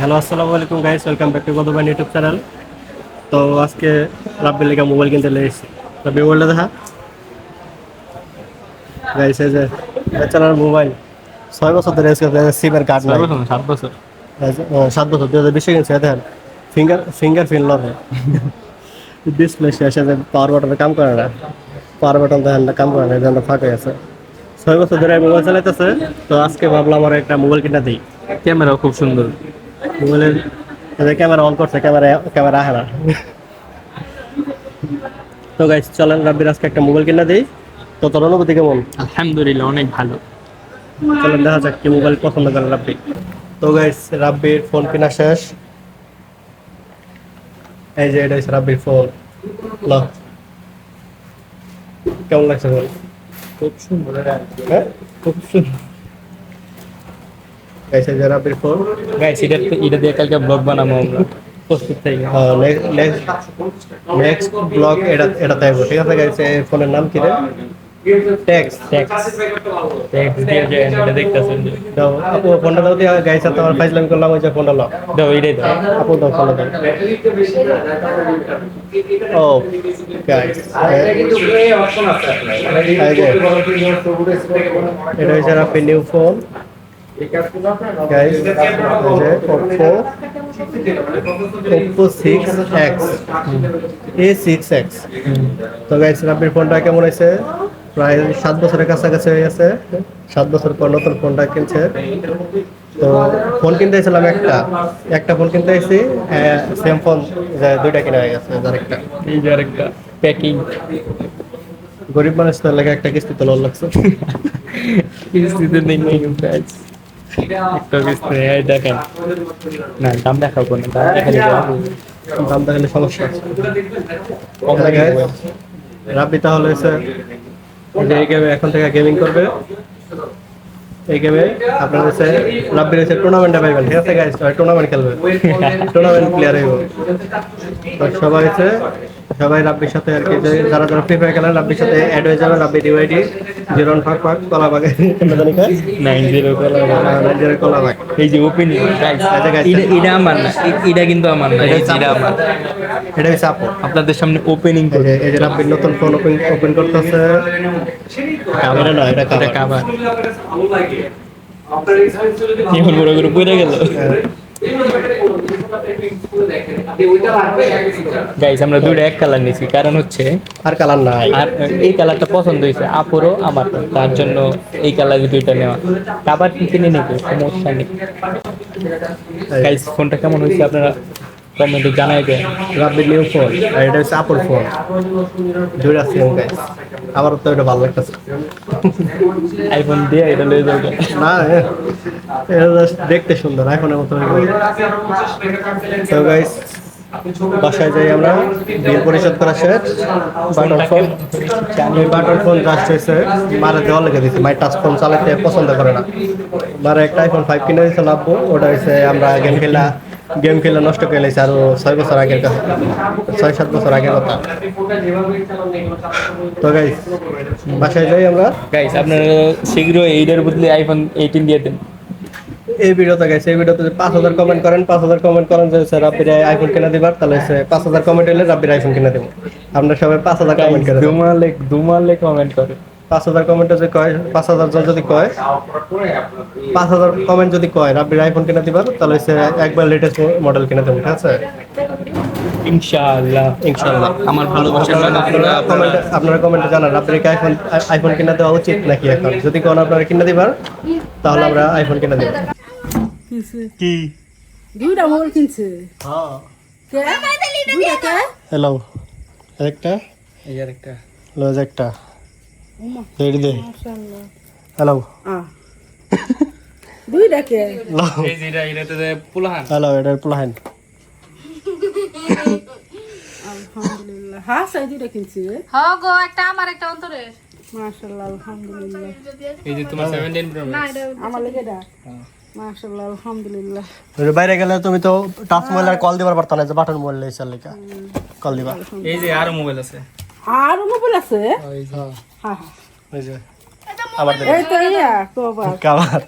Hello আসসালামু আলাইকুম guys, welcome back to গদবান ইউটিউব চ্যানেল। তো আজকে রাব্বির লেগে মোবাইল কিনতে লেগেছি। রাব্বি মোবাইলটা দেখা গাইস, এই যে চ্যানেল মোবাইল 6 বছর ধরে সিমের কার্ড নাই। 7 বছর 7 বছর 2020 কিনছে। দেখেন ফিঙ্গার প্রিন্ট লবে ডিসপ্লে শেষ আছে, পাওয়ার বাটনে কাম করে না। পাওয়ার বাটন দেখেন না, কাম করে না, এই জন্য ফাঁকা আছে। 6 বছর ধরে মোবাইল চালাইতেছে। তো আজকে ভাবলাম আমার একটা মোবাইল কিনা দিই। ক্যামেরাও খুব সুন্দর। মোবাইলের ক্যামেরা অন করছে, ক্যামেরা আসে না। তো গাইস চলেন রাব্বির আজকে একটা মোবাইল কিনা দিই। তো তোর অনুভূতি কেমন? আলহামদুলিল্লাহ অনেক ভালো। চলেন দেখা যাক কি মোবাইল পছন্দ করে রাব্বি। তো গাইস রাব্বির ফোন কিনা শেষ। এই যে এটা হচ্ছে রাব্বির ফোন। লো, কেমন লাগছে ফোন? খুব সুন্দর। হ্যাঁ খুব সুন্দর গাইস, এই যে রাব্বির ফোন। গাইস, এটা দিয়ে কালকে ব্লগ বানাবো আমরা, প্রস্তুত থাকি। নেক্সট ব্লগ এটা থাকবে, ঠিক আছে গাইস? এই ফোনের নাম কি রে? ট্যাক্স। ট্যাক্স দিয়ে যে এটা দেখতেছেন যে দাও আপু, ফোনটা দাও দিয়ে গাইস। তো আমার ফাইজলামি করলাম, ওই যে ফোনটা লাও। দাও, এটাই দাও। আপু দাও, ফোনটা দাও। ও গাইস, এটা হচ্ছে রাব্বির নিউ ফোন গাইস। এই যে Oppo 6X A6X। তো গাইস রাব্বির ফোনটা কেমন হয়েছে? প্রায় 7 বছরের কাছাকাছি হয়ে গেছে। 7 বছর পর নতুন ফোনটা কিনছে। তো ফোন কিনতে এসেছিলাম একটা ফোন কিনতে এসেছি, সেম ফোন দুইটা কিনা হয়ে গেছে। আরেকটা এই যে আরেকটা প্যাকিং। গরিব মানুষ তো লাগে একটা কিস্তিতে লোন লাগছে। কিস্তিতে নেই গাইস, একটা কিস্তি এই দেখেন না, দাম দেখাবো না, দাম দেখালে দাম দেখালে সমস্যা আছে। কম লাগে রাব্বি তাহলে হচ্ছে এই গেমে এখন থেকে গেমিং করবে। এই গেমে আপনার হচ্ছে রাব্বির হচ্ছে টুর্নামেন্টে পাইবেন, ঠিক আছে গাইস? টুর্নামেন্ট খেলবে, টুর্নামেন্ট প্লেয়ার হইব। তো সবাই রাব্বির সাথে আর কি, যারা ফ্রি ফায়ার খেলেন রাব্বির সাথে অ্যাড হয়ে যাবে। রাব্বি ডিওয়াইডি 0 ফাঁক কলা বাগে 90 কলা বাগ। এই যে ওপেনিং গাইস, এটা আমার না, এটা কিন্তু আমার না, এটা আমার। এটা হচ্ছে আপু আপনাদের সামনে ওপেনিং এই যে রাব্বির নতুন ফোন ওপেন করতেছে। কাভার না, এটা কাভার। এখন বড় করে পড়ে গেল। গাইস, আমরা দুইটা এক কালার নিয়েছি, কারণ হচ্ছে আর কালার নাই। আর এই কালারটা পছন্দ হয়েছে আপুরও আমার, তার জন্য এই কালার দুইটা নেওয়া। কাভার কিনে নেবে, সমস্যা নেই। গাইস, ফোনটা কেমন হয়েছে আপনারা কমেন্টে জানাই দেন। রাব্বির নিউ ফোন আর এটা হচ্ছে আপুর ফোন, দুইটা সেম গাইস। আমার তো এটা ভালো লাগতেছে। আইফোন দিয়ে এটা লয়ে যাবে না, এটা just দেখতে সুন্দর, আইফোনের মতো হয়ে গেল। তো গাইস বাসায় যাই আমরা, বিল পরিশোধ করা শেষ। বাটন ফোন জাস্ট হয়েছে মারা দেওয়া লেগে দিচ্ছি। মাই টাচ ফোন চালাতে পছন্দ করে না। মারা একটা iPhone 5 কিনে দিয়েছে লাভবো। ওটা হয়েছে আমরা গেম খেলা নষ্ট করে লাইছি আরো 6 বছর আগের কথা, 6-7 বছর আগের কথা। তো গাইস বাসায় যাই আমরা। গাইস, আপনারা শীঘ্রই এইটার বদলে আইফোন 18 দিয়ে দেন। এই ভিডিওতে গাইছে, এই ভিডিওতে 5000 কমেন্ট করেন, 5000 কমেন্ট করেন যে স্যার রাব্বির আইফোন কিনা দিবার, তাহলে 5000 কমেন্ট হলে রাব্বির আইফোন কিনা দেব। আমরা সবাই 5000 কমেন্ট করে দেব। দুমালে কমেন্ট করে 5000 কমেন্টে যে কয়, 5000 জন যদি কয়, 5000 কমেন্ট যদি কয় রাব্বির আইফোন কিনা দিবার, তাহলে একবার লেটেস্ট মডেল কিনা দেব, ঠিক আছে? ইনশাআল্লাহ। ইনশাআল্লাহ। আমার ভালোবাসা আপনারা কমেন্টে জানান রাব্বির কি আইফোন কিনা দেওয়া উচিত নাকি এখন। যদি কোন আপনারা কিনা দিবার, তাহলে আমরা আইফোন কিনা দেব। কি দুইটা মোবাইল কিনছে। হ্যাঁ কে? দুইটা কে? হ্যালো, একটা এই আরেকটা লজ একটা রেডি দে। মাশাআল্লাহ। হ্যালো দুইটা কে? এই যেটা এটাতে পুলাহান। হ্যালো, এটা প্লান। আলহামদুলিল্লাহ। হ্যাঁ, সাই দুইটা কিনছে। হ্যাঁ গো, একটা আমার একটা অন্তরের। মাশাআল্লাহ, আলহামদুলিল্লাহ। এই যে তোমার 17 প্রো না এটা আমার লেগে দা। মাশাআল্লাহ, আলহামদুলিল্লাহ। বাইরে গেলে তুমি তো টাচ মোবাইল আর কল দিবার পারতা না, যে বাটন মোবাইল লেছে লেখা কল দিবা। এই যে আরো মোবাইল আছে। আর মোবাইল আছে? হ্যাঁ হ্যাঁ। ওই যে আবার এই তো ইয়া কবার। কাবার